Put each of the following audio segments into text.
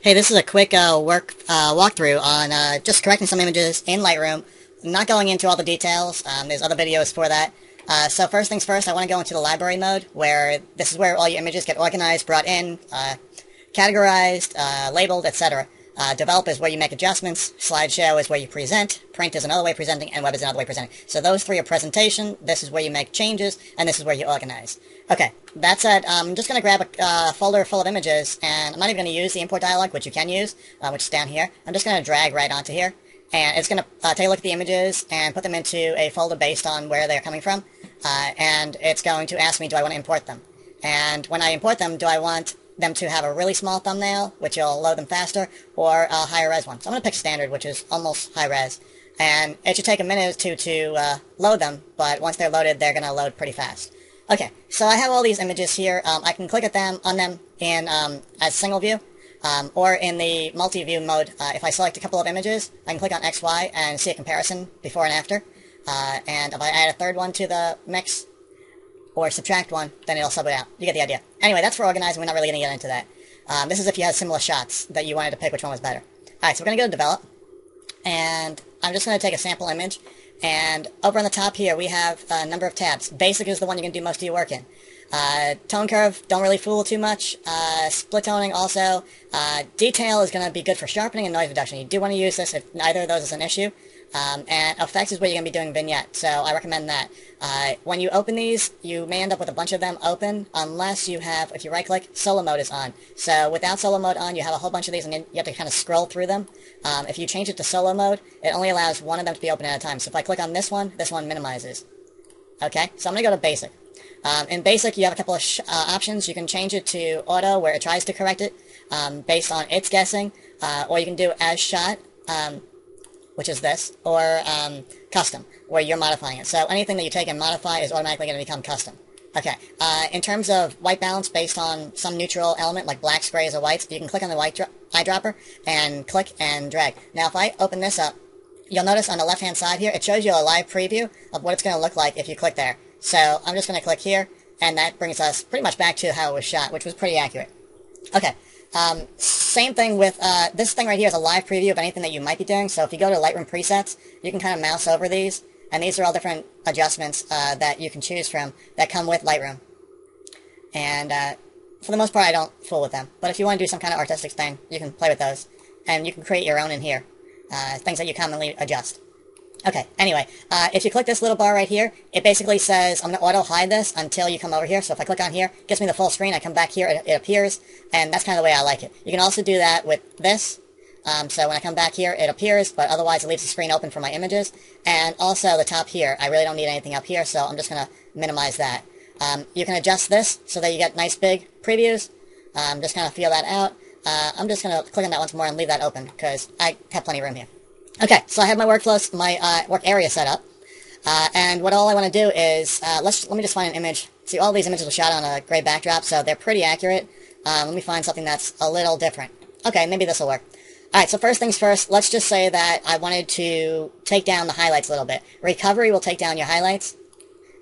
Hey, this is a quick walkthrough on just correcting some images in Lightroom. I'm not going into all the details. There's other videos for that. So first things first, I want to go into the library mode, where this is where all your images get organized, brought in, categorized, labeled, etc. Develop is where you make adjustments, slideshow is where you present, print is another way of presenting, and web is another way of presenting. So those three are presentation, this is where you make changes, and this is where you organize. Okay, that's it. I'm just going to grab a folder full of images, and I'm not even going to use the import dialog, which you can use, which is down here. I'm just going to drag right onto here, and it's going to take a look at the images and put them into a folder based on where they're coming from, and it's going to ask me, do I want to import them? And when I import them, do I want them to have a really small thumbnail, which will load them faster, or a higher res one? So I'm going to pick standard, which is almost high res. And it should take a minute or two to load them, but once they're loaded, they're going to load pretty fast. Okay, so I have all these images here. I can click on them in as single view, or in the multi-view mode. If I select a couple of images, I can click on X, Y, and see a comparison before and after. And if I add a third one to the mix, or subtract one, then it'll sub it out. You get the idea. Anyway, that's for organizing. We're not really going to get into that. This is if you had similar shots that you wanted to pick which one was better. Alright, so we're going to go to Develop, and I'm just going to take a sample image, and over on the top here we have a number of tabs. Basic is the one you're going to do most of your work in. Tone curve, don't really fool too much. Split toning also. Detail is going to be good for sharpening and noise reduction. You do want to use this if neither of those is an issue. And effects is where you're going to be doing vignette, so I recommend that. When you open these, you may end up with a bunch of them open, unless you have, if you right-click, solo mode is on. So without solo mode on, you have a whole bunch of these, and you have to kind of scroll through them. If you change it to solo mode, it only allows one of them to be open at a time. So if I click on this one minimizes. Okay, so I'm going to go to Basic. In Basic, you have a couple of options. You can change it to Auto, where it tries to correct it, based on its guessing, or you can do As Shot, which is this, or custom, where you're modifying it. So anything that you take and modify is automatically going to become custom. Okay, in terms of white balance based on some neutral element, like blacks, grays, or whites, you can click on the eyedropper and click and drag. Now, if I open this up, you'll notice on the left-hand side here, it shows you a live preview of what it's going to look like if you click there. So I'm just going to click here, and that brings us pretty much back to how it was shot, which was pretty accurate. Okay. Same thing with, this thing right here is a live preview of anything that you might be doing. So if you go to Lightroom presets, you can kind of mouse over these, and these are all different adjustments that you can choose from that come with Lightroom. And for the most part, I don't fool with them. But if you want to do some kind of artistic thing, you can play with those, and you can create your own in here, things that you commonly adjust. Okay, anyway, if you click this little bar right here, it basically says, I'm going to auto-hide this until you come over here. So if I click on here, it gives me the full screen. I come back here, it appears, and that's kind of the way I like it. You can also do that with this. So when I come back here, it appears, but otherwise it leaves the screen open for my images. And also the top here, I really don't need anything up here, so I'm just going to minimize that. You can adjust this so that you get nice big previews. Just kind of feel that out. I'm just going to click on that once more and leave that open, because I have plenty of room here. Okay, so I have my workflows, my work area set up, and what all I want to do is, let me just find an image. See, all these images were shot on a gray backdrop, so they're pretty accurate. Let me find something that's a little different. Okay, maybe this will work. Alright, so first things first, let's just say that I wanted to take down the highlights a little bit. Recovery will take down your highlights,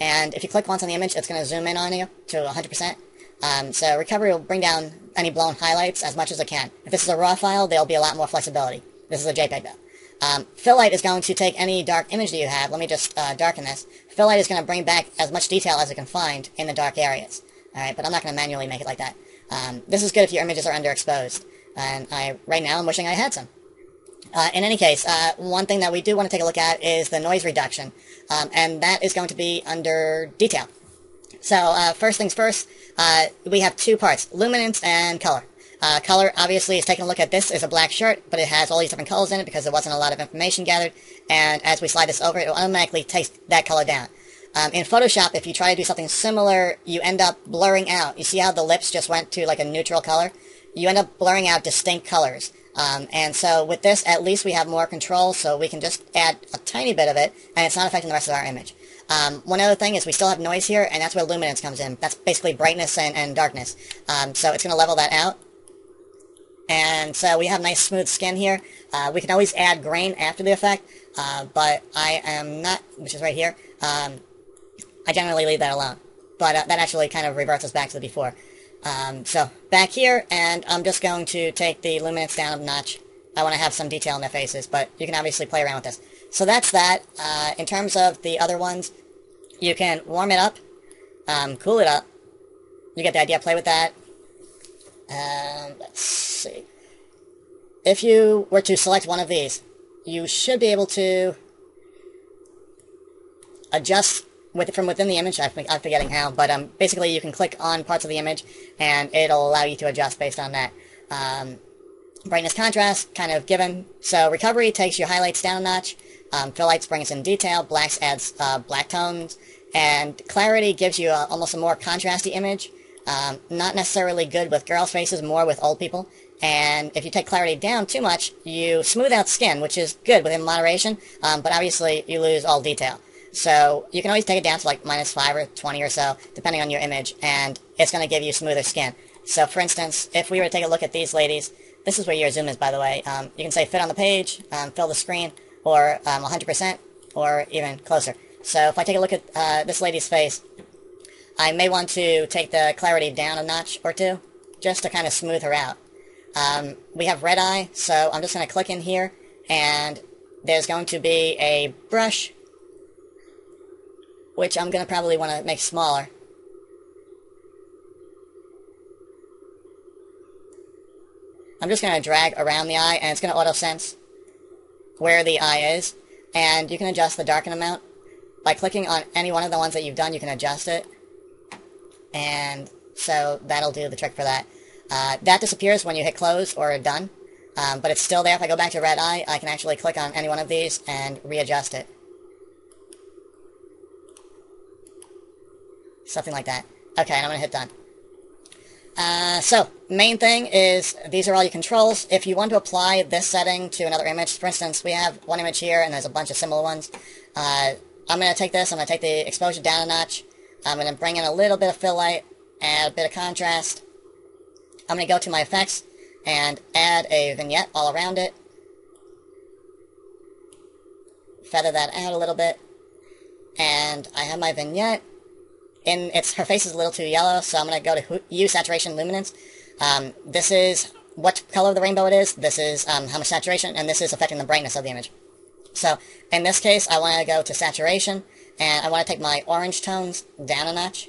and if you click once on the image, it's going to zoom in on you to 100%. So recovery will bring down any blown highlights as much as it can. If this is a RAW file, there'll be a lot more flexibility. This is a JPEG, though. Fill light is going to take any dark image that you have. Let me just darken this. Fill light is going to bring back as much detail as it can find in the dark areas. Alright, but I'm not going to manually make it like that. This is good if your images are underexposed. And right now I'm wishing I had some. In any case, one thing that we do want to take a look at is the noise reduction. And that is going to be under detail. So first things first, we have two parts, luminance and color. Color, obviously, is taking a look at this as a black shirt, but it has all these different colors in it because there wasn't a lot of information gathered, and as we slide this over, it will automatically take that color down. In Photoshop, if you try to do something similar, you end up blurring out. You see how the lips just went to like a neutral color? You end up blurring out distinct colors. And so with this, at least we have more control, so we can just add a tiny bit of it, and it's not affecting the rest of our image. One other thing is we still have noise here, and that's where luminance comes in. That's basically brightness and darkness. So it's going to level that out. And so we have nice smooth skin here. We can always add grain after the effect, but I am not, which is right here, I generally leave that alone. But that actually kind of reverts us back to the before. So back here, and I'm just going to take the luminance down a notch. I want to have some detail in their faces, but you can obviously play around with this. So that's that. In terms of the other ones, you can warm it up, cool it up. You get the idea, play with that. Let's see. If you were to select one of these, you should be able to adjust from within the image. I'm forgetting how, but basically you can click on parts of the image, and it'll allow you to adjust based on that. Brightness, contrast, kind of given. So recovery takes your highlights down a notch. Fill lights brings in detail. Blacks adds black tones. And clarity gives you almost a more contrasty image. Not necessarily good with girls' faces, more with old people. And if you take clarity down too much, you smooth out skin, which is good within moderation, but obviously you lose all detail. So you can always take it down to like -5 or 20 or so, depending on your image, and it's going to give you smoother skin. So for instance, if we were to take a look at these ladies, this is where your zoom is, by the way. You can say fit on the page, fill the screen, or 100%, or even closer. So if I take a look at this lady's face, I may want to take the clarity down a notch or two, just to kind of smooth her out. We have red eye, so I'm just going to click in here, and there's going to be a brush, which I'm going to probably want to make smaller. I'm just going to drag around the eye, and it's going to auto-sense where the eye is, and you can adjust the darken amount. By clicking on any one of the ones that you've done, you can adjust it, and so that'll do the trick for that. That disappears when you hit close or done, but it's still there. If I go back to red eye, I can actually click on any one of these and readjust it. Something like that. Okay, and I'm going to hit done. So, main thing is, these are all your controls. If you want to apply this setting to another image, for instance, we have one image here, and there's a bunch of similar ones. I'm going to take this, I'm going to take the exposure down a notch. I'm going to bring in a little bit of fill light, add a bit of contrast. I'm going to go to my effects, and add a vignette all around it. Feather that out a little bit. And I have my vignette. Her face is a little too yellow, so I'm going to go to Hue, Saturation, Luminance. This is what color of the rainbow it is, this is how much saturation, and this is affecting the brightness of the image. So, in this case, I want to go to Saturation, and I want to take my orange tones down a notch.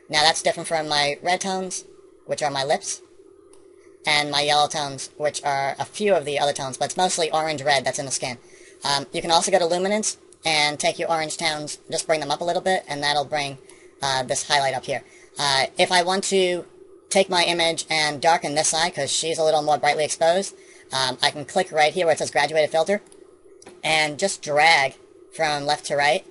Now that's different from my red tones, which are my lips, and my yellow tones, which are a few of the other tones, but it's mostly orange-red that's in the skin. You can also go to Luminance, and take your orange tones, just bring them up a little bit, and that'll bring this highlight up here. If I want to take my image and darken this side, because she's a little more brightly exposed, I can click right here where it says Graduated Filter, and just drag from left to right.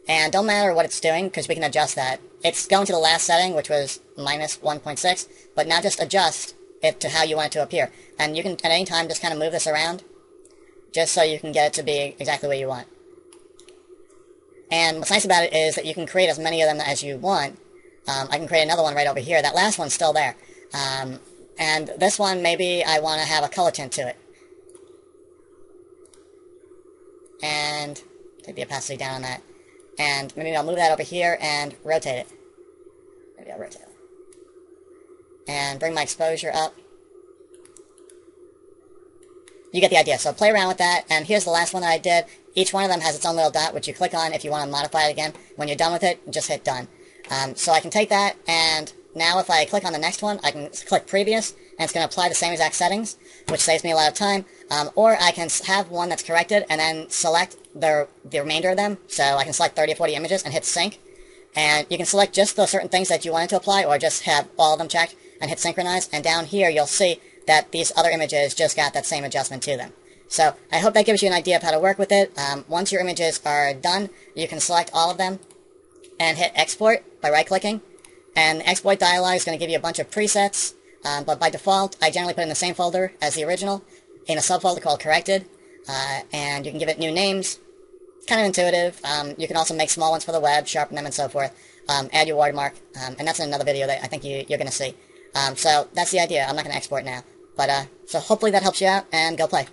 And don't matter what it's doing, because we can adjust that. It's going to the last setting, which was -1.6, but now just adjust it to how you want it to appear. And you can, at any time, just kind of move this around, just so you can get it to be exactly what you want. And what's nice about it is that you can create as many of them as you want. I can create another one right over here. That last one's still there. And this one, maybe I want to have a color tint to it. And take the opacity down on that. And maybe I'll move that over here and rotate it. Maybe I'll rotate it. And bring my exposure up. You get the idea. So play around with that. And here's the last one that I did. Each one of them has its own little dot, which you click on if you want to modify it again. When you're done with it, just hit done. So I can take that, and now if I click on the next one, I can click previous, and it's going to apply the same exact settings, which saves me a lot of time. Or I can have one that's corrected, and then select the remainder of them. So I can select 30 or 40 images and hit sync. And you can select just those certain things that you wanted to apply, or just have all of them checked and hit synchronize. And down here, you'll see that these other images just got that same adjustment to them. So I hope that gives you an idea of how to work with it. Once your images are done, you can select all of them and hit export by right-clicking. And the export dialog is going to give you a bunch of presets, but by default, I generally put it in the same folder as the original, in a subfolder called corrected, and you can give it new names. It's kind of intuitive. You can also make small ones for the web, sharpen them, and so forth. Add your watermark, and that's in another video that I think you're going to see. So that's the idea. I'm not going to export now. But so hopefully that helps you out, and go play.